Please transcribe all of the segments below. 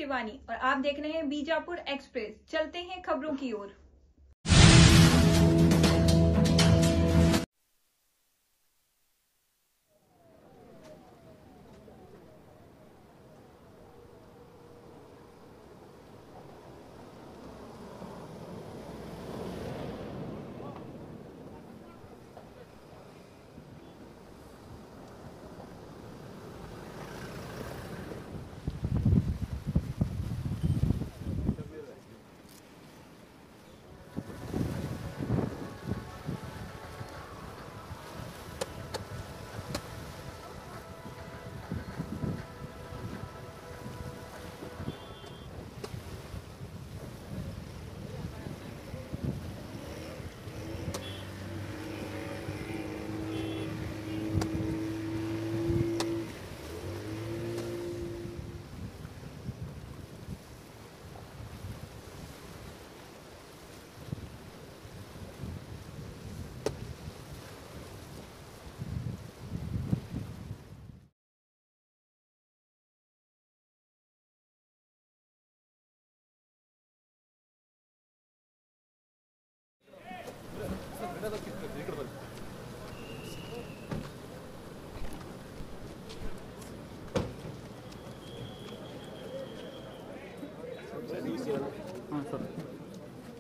शिवानी और आप देख रहे हैं बीजापुर एक्सप्रेस। चलते हैं खबरों की ओर।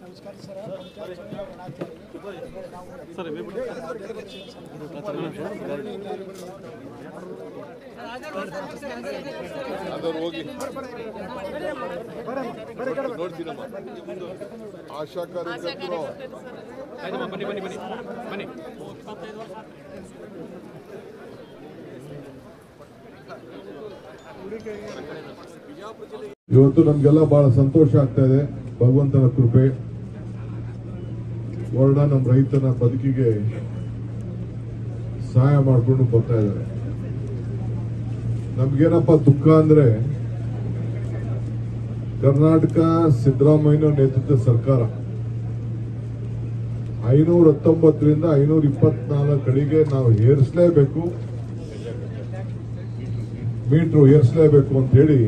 नमस्कार सर, ಹೋಗಿ ನೋಡ್ತೀನಮ್ಮ. ಆಶಾ ಕಾರ್ಯಕರ್ತರು ಬನ್ನಿ. ಇವತ್ತು ನಮ್ಗೆಲ್ಲ ಬಹಳ ಸಂತೋಷ ಆಗ್ತಾ ಇದೆ. ಭಗವಂತನ ಕೃಪೆ ವರ್ಣ ನಮ್ಮ ರೈತನ ಬದುಕಿಗೆ ಸಹಾಯ ಮಾಡಿಕೊಂಡು ಬರ್ತಾ ಇದ್ದಾರೆ. ನಮ್ಗೇನಪ್ಪ ದುಃಖ ಅಂದ್ರೆ ಕರ್ನಾಟಕ ಸಿದ್ದರಾಮಯ್ಯ ನೇತೃತ್ವದ ಸರ್ಕಾರ 519ರಿಂದ 524 ಕಡೆಗೆ ನಾವು ಏರಿಸಲೇಬೇಕು, ಮೀಟರ್ ಏರಿಸಲೇಬೇಕು ಅಂತ ಹೇಳಿ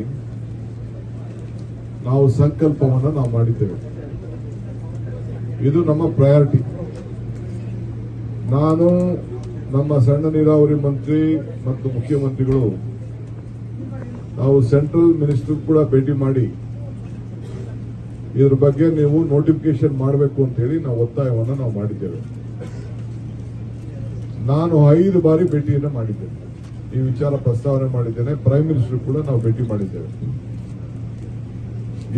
ನಾವು ಸಂಕಲ್ಪವನ್ನು ನಾವು ಮಾಡಿದ್ದೇವೆ. ಇದು ನಮ್ಮ ಪ್ರಯಾರಿಟಿ. ನಾನು ನಮ್ಮ ಸಣ್ಣ ನೀರಾವರಿ ಮಂತ್ರಿ ಮತ್ತು ಮುಖ್ಯಮಂತ್ರಿಗಳು ನಾವು ಸೆಂಟ್ರಲ್ ಮಿನಿಸ್ಟರ್ ಕೂಡ ಭೇಟಿ ಮಾಡಿ ಇದ್ರ ಬಗ್ಗೆ ನೀವು ನೋಟಿಫಿಕೇಶನ್ ಮಾಡಬೇಕು ಅಂತ ಹೇಳಿ ನಾವು ಒತ್ತಾಯವನ್ನು ನಾವು ಮಾಡಿದ್ದೇವೆ. ನಾನು 5 ಬಾರಿ ಭೇಟಿಯನ್ನು ಮಾಡಿದ್ದೇನೆ, ಈ ವಿಚಾರ ಪ್ರಸ್ತಾವನೆ ಮಾಡಿದ್ದೇನೆ. ಪ್ರೈಮ್ ಮಿನಿಸ್ಟರ್ ಕೂಡ ನಾವು ಭೇಟಿ ಮಾಡಿದ್ದೇವೆ.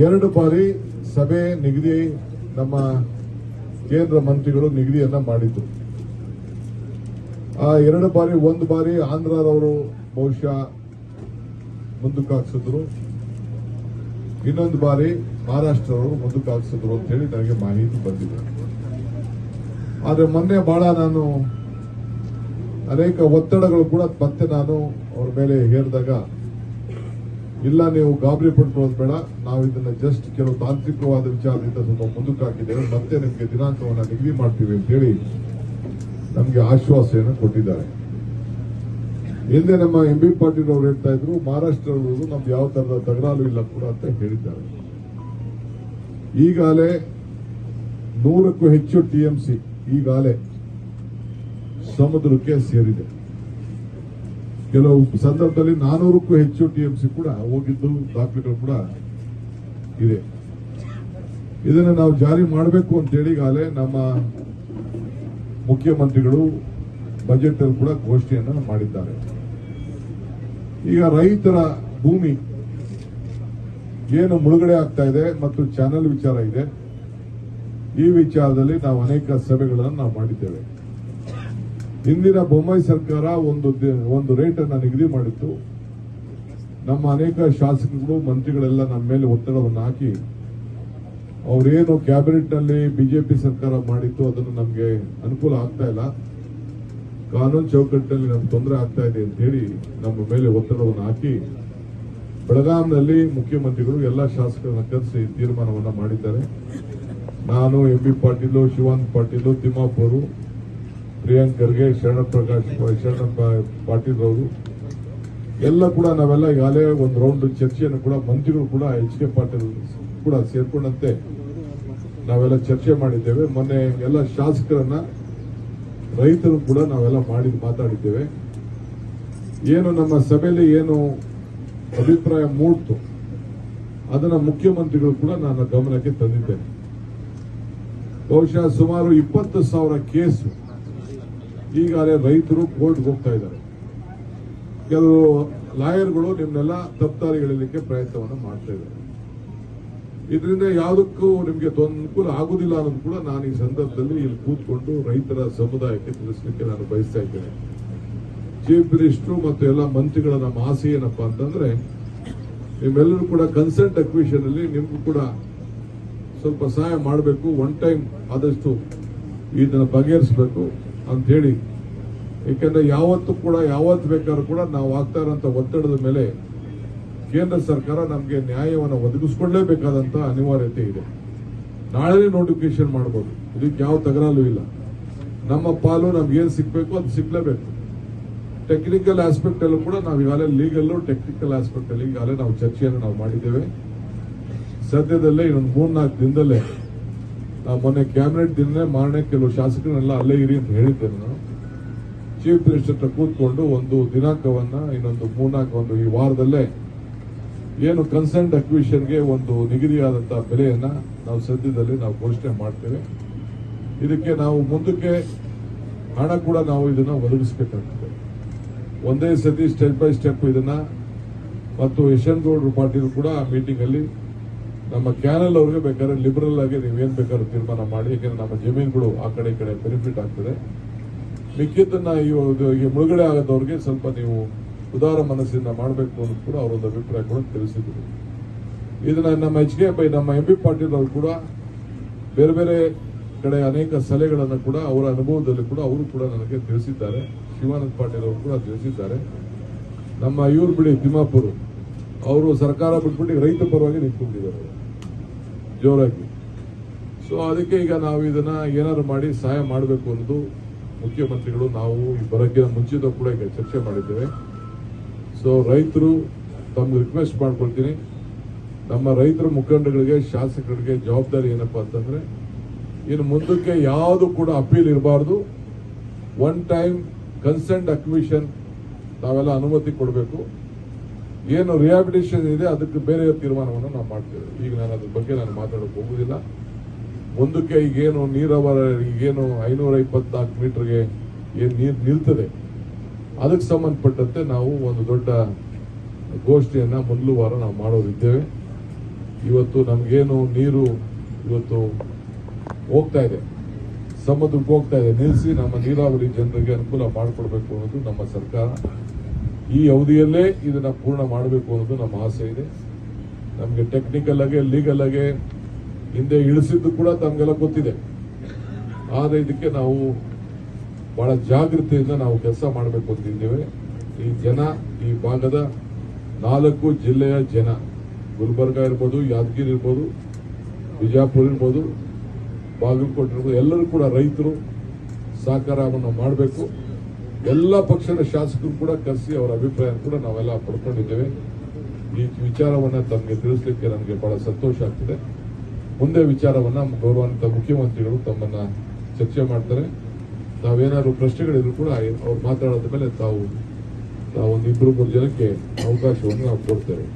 2 ಬಾರಿ ಸಭೆ ನಿಗದಿ ನಮ್ಮ ಕೇಂದ್ರ ಮಂತ್ರಿಗಳು ನಿಗದಿಯನ್ನ ಮಾಡಿದ್ರು. ಆ 2 ಬಾರಿ, 1 ಬಾರಿ ಆಂಧ್ರದವರು ಬಹುಶಃ ಮುಂದಕ್ಕೆ ಹಾಕ್ಸಿದ್ರು, ಇನ್ನೊಂದು ಬಾರಿ ಮಹಾರಾಷ್ಟ್ರವರು ಮುಂದಕ್ಕೆ ಹಾಕ್ಸಿದ್ರು ಅಂತ ಹೇಳಿ ನನಗೆ ಮಾಹಿತಿ ಬಂದಿದೆ. ಆದ್ರೆ ಮೊನ್ನೆ ಬಹಳ ನಾನು ಅನೇಕ ಒತ್ತಡಗಳು ಕೂಡ ಮತ್ತೆ ನಾನು ಅವ್ರ ಮೇಲೆ ಹೇರಿದಾಗ, ಇಲ್ಲ ನೀವು ಗಾಬರಿ ಪಡ್ಕೊಳ್ಳೋದು ಬೇಡ, ನಾವು ಇದನ್ನ ಜಸ್ಟ್ ಕೆಲವು ತಾಂತ್ರಿಕವಾದ ವಿಚಾರದಿಂದ ಸ್ವಲ್ಪ ಮುಂದಕ್ಕೆ ಹಾಕಿದ್ದೇವೆ, ಮತ್ತೆ ನಿಮಗೆ ದಿನಾಂಕವನ್ನು ನಿಗದಿ ಮಾಡ್ತೀವಿ ಅಂತ ಹೇಳಿ ನಮಗೆ ಆಶ್ವಾಸನೆಯನ್ನು ಕೊಟ್ಟಿದ್ದಾರೆ. ಹಿಂದೆ ನಮ್ಮ ಎಂ ಬಿ ಪಾಟೀಲ್ ಅವರು ಹೇಳ್ತಾ ಇದ್ರು, ಮಹಾರಾಷ್ಟ್ರದವರು ನಮ್ದು ಯಾವ ತರದ ತಕರಾರು ಇಲ್ಲ ಕೂಡ ಅಂತ ಹೇಳಿದ್ದಾರೆ. ಈಗಾಗಲೇ 100ಕ್ಕೂ ಹೆಚ್ಚು ಟಿಎಂಸಿ ಈಗಾಗಲೇ ಸಮುದ್ರಕ್ಕೆ ಸೇರಿದೆ. ಕೆಲವು ಸಂದರ್ಭದಲ್ಲಿ 400ಕ್ಕೂ ಹೆಚ್ಚು ಟಿಎಂಸಿ ಕೂಡ ಹೋಗಿದ್ದು ದಾಖಲೆಗಳು ಕೂಡ ಇದೆ. ಇದನ್ನು ನಾವು ಜಾರಿ ಮಾಡಬೇಕು ಅಂತ ಹೇಳಿ ಈಗಾಗಲೇ ನಮ್ಮ ಮುಖ್ಯಮಂತ್ರಿಗಳು ಬಜೆಟ್ ಅಲ್ಲಿ ಕೂಡ ಘೋಷಣೆಯನ್ನು ಮಾಡಿದ್ದಾರೆ. ಈಗ ರೈತರ ಭೂಮಿ ಏನು ಮುಳುಗಡೆ ಆಗ್ತಾ ಇದೆ ಮತ್ತು ಚಾನೆಲ್ ವಿಚಾರ ಇದೆ, ಈ ವಿಚಾರದಲ್ಲಿ ನಾವು ಅನೇಕ ಸಭೆಗಳನ್ನು ನಾವು ಮಾಡಿದ್ದೇವೆ. ಹಿಂದಿನ ಬೊಮ್ಮಾಯಿ ಸರ್ಕಾರ ಒಂದು ರೇಟ್ ಅನ್ನು ನಿಗದಿ ಮಾಡಿತ್ತು. ನಮ್ಮ ಅನೇಕ ಶಾಸಕರು ಮಂತ್ರಿಗಳೆಲ್ಲ ನಮ್ಮ ಮೇಲೆ ಒತ್ತಡವನ್ನು ಹಾಕಿ ಅವರೇನು ಕ್ಯಾಬಿನೆಟ್ ನಲ್ಲಿ ಬಿಜೆಪಿ ಸರ್ಕಾರ ಮಾಡಿತ್ತು ಅದನ್ನು ನಮಗೆ ಅನುಕೂಲ ಆಗ್ತಾ ಇಲ್ಲ, ಕಾನೂನು ಚೌಕಟ್ಟಿನಲ್ಲಿ ನಮ್ಗೆ ತೊಂದರೆ ಆಗ್ತಾ ಇದೆ ಅಂತ ಹೇಳಿ ನಮ್ಮ ಮೇಲೆ ಒತ್ತಡವನ್ನು ಹಾಕಿ ಬೆಳಗಾಂನಲ್ಲಿ ಮುಖ್ಯಮಂತ್ರಿಗಳು ಎಲ್ಲ ಶಾಸಕರನ್ನ ಕರೆಸಿ ತೀರ್ಮಾನವನ್ನ ಮಾಡಿದ್ದಾರೆ. ನಾನು ಎಂ ಬಿ ಪಾಟೀಲು, ಶಿವಾನಂದ ಪಾಟೀಲು, ತಿಮ್ಮಾಪುರು, ಪ್ರಿಯಾಂಕ್ ಖರ್ಗೆ, ಶರಣ ಪಾಟೀಲ್ ಅವರು ಎಲ್ಲ ಕೂಡ ನಾವೆಲ್ಲ ಈಗಾಗಲೇ ಒಂದು ರೌಂಡ್ ಚರ್ಚೆಯನ್ನು ಕೂಡ ಮಂತ್ರಿಗಳು ಕೂಡ ಎಚ್ ಕೆ ಪಾಟೀಲ್ ಕೂಡ ಸೇರ್ಕೊಂಡಂತೆ ನಾವೆಲ್ಲ ಚರ್ಚೆ ಮಾಡಿದ್ದೇವೆ. ಮೊನ್ನೆ ಎಲ್ಲ ಶಾಸಕರನ್ನ ರೈತರು ಕೂಡ ನಾವೆಲ್ಲ ಮಾತಾಡಿದ್ದೇವೆ. ಏನು ನಮ್ಮ ಸಭೆಯಲ್ಲಿ ಏನು ಅಭಿಪ್ರಾಯ ಮೂಡ್ತು ಅದನ್ನ ಮುಖ್ಯಮಂತ್ರಿಗಳು ಕೂಡ ನನ್ನ ಗಮನಕ್ಕೆ ತಂದಿದ್ದೇನೆ. ಬಹುಶಃ ಸುಮಾರು 20,000 ಕೇಸು ಈಗಾಗಲೇ ರೈತರು ಕೋರ್ಟ್ಗೆ ಹೋಗ್ತಾ ಇದ್ದಾರೆ. ಕೆಲವು ಲಾಯರ್ಗಳು ನಿಮ್ನೆಲ್ಲ ತಪ್ಪದಾರಿಗಳಿಲಿಕ್ಕೆ ಪ್ರಯತ್ನವನ್ನು ಮಾಡ್ತಾ ಇದ್ದಾರೆ. ಇದರಿಂದ ಯಾವುದಕ್ಕೂ ನಿಮಗೆ ಅನುಕೂಲ ಆಗುದಿಲ್ಲ ಅನ್ನೋದು ಕೂಡ ನಾನು ಈ ಸಂದರ್ಭದಲ್ಲಿ ಇಲ್ಲಿ ಕೂತ್ಕೊಂಡು ರೈತರ ಸಮುದಾಯಕ್ಕೆ ತಿಳಿಸಲಿಕ್ಕೆ ನಾನು ಬಯಸ್ತಾ ಇದ್ದೇನೆ. ಚೀಫ್ ಮಿನಿಸ್ಟರ್ ಮತ್ತು ಎಲ್ಲ ಮಂತ್ರಿಗಳ ನಮ್ಮ ಆಸೆ ಏನಪ್ಪಾ ಅಂತಂದ್ರೆ ನಿಮ್ಮೆಲ್ಲರೂ ಕೂಡ ಕನ್ಸೆಂಟ್ ಅಕ್ವಿಷನ್ ಅಲ್ಲಿ ನಿಮ್ಗೂ ಕೂಡ ಸ್ವಲ್ಪ ಸಹಾಯ ಮಾಡಬೇಕು, ಒನ್ ಟೈಮ್ ಆದಷ್ಟು ಇದನ್ನ ಬಗೆಹರಿಸಬೇಕು ಅಂತ ಹೇಳಿ. ಯಾಕಂದ್ರೆ ಯಾವತ್ತು ಬೇಕಾದ್ರೂ ಕೂಡ ನಾವು ಆಗ್ತಾ ಇರೋಂಥ ಒತ್ತಡದ ಮೇಲೆ ಕೇಂದ್ರ ಸರ್ಕಾರ ನಮಗೆ ನ್ಯಾಯವನ್ನು ಒದಗಿಸಿಕೊಳ್ಳಲೇಬೇಕಾದಂತ ಅನಿವಾರ್ಯತೆ ಇದೆ. ನಾಳೆ ನೋಟಿಫಿಕೇಶನ್ ಮಾಡಬಹುದು, ಇದಕ್ಕೆ ಯಾವ ತಕರಾರು ಇಲ್ಲ. ನಮ್ಮ ಪಾಲು ನಮ್ಗೆ ಏನ್ ಸಿಗ್ಬೇಕು ಅದು ಸಿಗ್ಲೇಬೇಕು. ಟೆಕ್ನಿಕಲ್ ಆಸ್ಪೆಕ್ಟ್ ಅಲ್ಲೂ ಕೂಡ ನಾವು ಈಗಾಗಲೇ ಲೀಗಲ್ ಟೆಕ್ನಿಕಲ್ ಆಸ್ಪೆಕ್ಟ್ ಅಲ್ಲಿ ಈಗಾಗಲೇ ನಾವು ಚರ್ಚೆಯನ್ನು ನಾವು ಮಾಡಿದ್ದೇವೆ. ಸದ್ಯದಲ್ಲೇ ಇನ್ನೊಂದು 3-4 ದಿನದಲ್ಲೇ ನಾವು ಮೊನ್ನೆ ಕ್ಯಾಬಿನೆಟ್ ದಿನ ಮಾರನೇ ಕೆಲವು ಶಾಸಕರನ್ನೆಲ್ಲ ಅಲ್ಲೇ ಇರಿ ಅಂತ ಹೇಳಿದ್ದೇನೆ. ನಾನು ಚೀಫ್ ಮಿನಿಸ್ಟರ್ ಹತ್ರ ಕೂತ್ಕೊಂಡು ಒಂದು ದಿನಾಂಕವನ್ನ ಇನ್ನೊಂದು 3-4 ಈ ವಾರದಲ್ಲೇ ಏನು ಕನ್ಸರ್ನ್ಡ್ ಅಕ್ವಿಷನ್ಗೆ ಒಂದು ನಿಗದಿಯಾದಂತಹ ಬೆಲೆಯನ್ನ ನಾವು ಸದ್ಯದಲ್ಲಿ ನಾವು ಘೋಷಣೆ ಮಾಡ್ತೇವೆ. ಇದಕ್ಕೆ ನಾವು ಮುಂದಕ್ಕೆ ಹಣ ಕೂಡ ನಾವು ಇದನ್ನ ಒದಗಿಸಬೇಕಾಗ್ತದೆ. ಒಂದೇ ಸತಿ ಸ್ಟೆಪ್ ಬೈ ಸ್ಟೆಪ್ ಇದನ್ನ ಮತ್ತು ಯಶವಂತಗೌಡರು ಪಾಟೀಲ್ ಕೂಡ ಆ ಮೀಟಿಂಗ್ ಅಲ್ಲಿ ನಮ್ಮ ಕ್ಯಾನಲ್ ಅವ್ರಿಗೆ ಬೇಕಾದ್ರೆ ಲಿಬರಲ್ ಆಗಿ ನೀವೇನ್ ಬೇಕಾದ್ರೂ ತೀರ್ಮಾನ ಮಾಡಿ, ಯಾಕಂದ್ರೆ ನಮ್ಮ ಜಮೀನುಗಳು ಆ ಕಡೆ ಈ ಕಡೆ ಬೆನಿಫಿಟ್ ಆಗ್ತದೆ. ಮಿಕ್ಕಿದ್ದನ್ನ ಈ ಮುಳುಗಡೆ ಆಗದವ್ರಿಗೆ ಸ್ವಲ್ಪ ನೀವು ಉದಾರ ಮನಸ್ಸಿಂದ ಮಾಡಬೇಕು ಅನ್ನೋದು ಕೂಡ ಅವರೊಂದು ಅಭಿಪ್ರಾಯ ಕೂಡ ತಿಳಿಸಿದ್ರು. ಇದನ್ನ ನಮ್ಮ ನಮ್ಮ ಎಂ ಪಿ ಪಾಟೀಲ್ ಅವರು ಕೂಡ ಬೇರೆ ಬೇರೆ ಕಡೆ ಅನೇಕ ಸಲಹೆಗಳನ್ನು ಕೂಡ ಅವರ ಅನುಭವದಲ್ಲಿ ಕೂಡ ಅವರು ಕೂಡ ನನಗೆ ತಿಳಿಸಿದ್ದಾರೆ. ಶಿವಾನಂದ ಪಾಟೀಲ್ ಅವರು ಕೂಡ ತಿಳಿಸಿದ್ದಾರೆ. ನಮ್ಮ ಇವ್ರು ಬಿಡಿ ತಿಮ್ಮಾಪುರ್ ಅವರು ಸರ್ಕಾರ ಬಿಟ್ಬಿಟ್ಟು ರೈತ ಪರವಾಗಿ ನಿಂತ್ಕೊಂಡಿದ್ದಾರೆ ಜೋರಾಗಿ. ಸೊ ಅದಕ್ಕೆ ಈಗ ನಾವು ಇದನ್ನ ಏನಾದ್ರು ಮಾಡಿ ಸಹಾಯ ಮಾಡಬೇಕು ಅನ್ನೋದು ಮುಖ್ಯಮಂತ್ರಿಗಳು ನಾವು ಬರೋಕ್ಕಿಂತ ಮುಂಚಿತ ಕೂಡ ಈಗ ಚರ್ಚೆ ಮಾಡಿದ್ದೇವೆ. ಸೊ ರೈತರು ತಮ್ಗೆ ರಿಕ್ವೆಸ್ಟ್ ಮಾಡ್ಕೊಳ್ತೀನಿ, ನಮ್ಮ ರೈತರ ಮುಖಂಡಗಳಿಗೆ ಶಾಸಕರಿಗೆ ಜವಾಬ್ದಾರಿ ಏನಪ್ಪಾ ಅಂತಂದ್ರೆ ಇನ್ನು ಮುಂದಕ್ಕೆ ಯಾವುದು ಕೂಡ ಅಪೀಲ್ ಇರಬಾರ್ದು. ಒನ್ ಟೈಮ್ ಕನ್ಸೆಂಟ್ ಅಕ್ವಿಷನ್ ನಾವೆಲ್ಲ ಅನುಮತಿ ಕೊಡಬೇಕು. ಏನು ರಿಹಾಬಿಲಿಟೇಷನ್ ಇದೆ ಅದಕ್ಕೆ ಬೇರೆ ತೀರ್ಮಾನವನ್ನು ನಾವು ಮಾಡ್ತೇವೆ. ಈಗ ನಾನು ಅದ್ರ ಬಗ್ಗೆ ನಾನು ಮಾತಾಡೋಕೆ ಹೋಗುದಿಲ್ಲ. ಮುಂದಕ್ಕೆ ಈಗೇನು ಈಗೇನು 524 ಮೀಟರ್ಗೆ ಏನ್ ನೀರು ನಿಲ್ತದೆ ಅದಕ್ಕೆ ಸಂಬಂಧಪಟ್ಟಂತೆ ನಾವು ಒಂದು ದೊಡ್ಡ ಗೋಷ್ಠಿಯನ್ನ ಮೊದಲು ವಾರ ನಾವು ಮಾಡೋರಿದ್ದೇವೆ. ಇವತ್ತು ನಮಗೇನು ನೀರು ಇವತ್ತು ಹೋಗ್ತಾ ಇದೆ, ಸಮುದ್ರಕ್ಕೆ ಹೋಗ್ತಾ ಇದೆ, ನಿಲ್ಲಿಸಿ ನಮ್ಮ ನೀರಾವರಿ ಜನರಿಗೆ ಅನುಕೂಲ ಮಾಡಿಕೊಡ್ಬೇಕು ಅನ್ನೋದು ನಮ್ಮ ಸರ್ಕಾರ. ಈ ಅವಧಿಯಲ್ಲೇ ಇದನ್ನ ಪೂರ್ಣ ಮಾಡಬೇಕು ಅನ್ನೋದು ನಮ್ಮ ಆಸೆ ಇದೆ. ನಮಗೆ ಟೆಕ್ನಿಕಲ್ ಆಗಿ ಲೀಗಲ್ ಆಗಿ ಹಿಂದೆ ಇಳಿಸಿದ್ದು ಕೂಡ ತಮಗೆಲ್ಲ ಗೊತ್ತಿದೆ. ಆದ್ರೆ ಇದಕ್ಕೆ ನಾವು ಬಹಳ ಜಾಗೃತಿಯಿಂದ ನಾವು ಕೆಲಸ ಮಾಡಬೇಕು ಅಂತಿದ್ದೇವೆ. ಈ ಜನ, ಈ ಭಾಗದ 4 ಜಿಲ್ಲೆಯ ಜನ, ಗುಲ್ಬರ್ಗ ಇರ್ಬೋದು, ಯಾದಗಿರಿ ಇರ್ಬೋದು, ಬಿಜಾಪುರ ಇರ್ಬೋದು, ಬಾಗಲಕೋಟೆ ಇರ್ಬೋದು, ಎಲ್ಲರೂ ಕೂಡ ರೈತರು ಸಹಕಾರವನ್ನು ಮಾಡಬೇಕು. ಎಲ್ಲ ಪಕ್ಷದ ಶಾಸಕರು ಕೂಡ ಕರೆಸಿ ಅವರ ಅಭಿಪ್ರಾಯ ಕೂಡ ನಾವೆಲ್ಲ ಪಡ್ಕೊಂಡಿದ್ದೇವೆ. ಈ ವಿಚಾರವನ್ನ ತಮಗೆ ತಿಳಿಸಲಿಕ್ಕೆ ನನಗೆ ಬಹಳ ಸಂತೋಷ ಆಗ್ತದೆ. ಮುಂದೆ ವಿಚಾರವನ್ನ ಗೌರವಾನ್ವಿತ ಮುಖ್ಯಮಂತ್ರಿಗಳು ತಮ್ಮನ್ನ ಚರ್ಚೆ ಮಾಡ್ತಾರೆ. ತಾವೇನಾದ್ರು ಪ್ರಶ್ನೆಗಳಿದ್ರು ಕೂಡ ಅವ್ರು ಮಾತಾಡೋದ ಮೇಲೆ ತಾವು ಒಂದು 2-3 ಜನಕ್ಕೆ ಅವಕಾಶವನ್ನು ನಾವು ಕೊಡ್ತೇವೆ.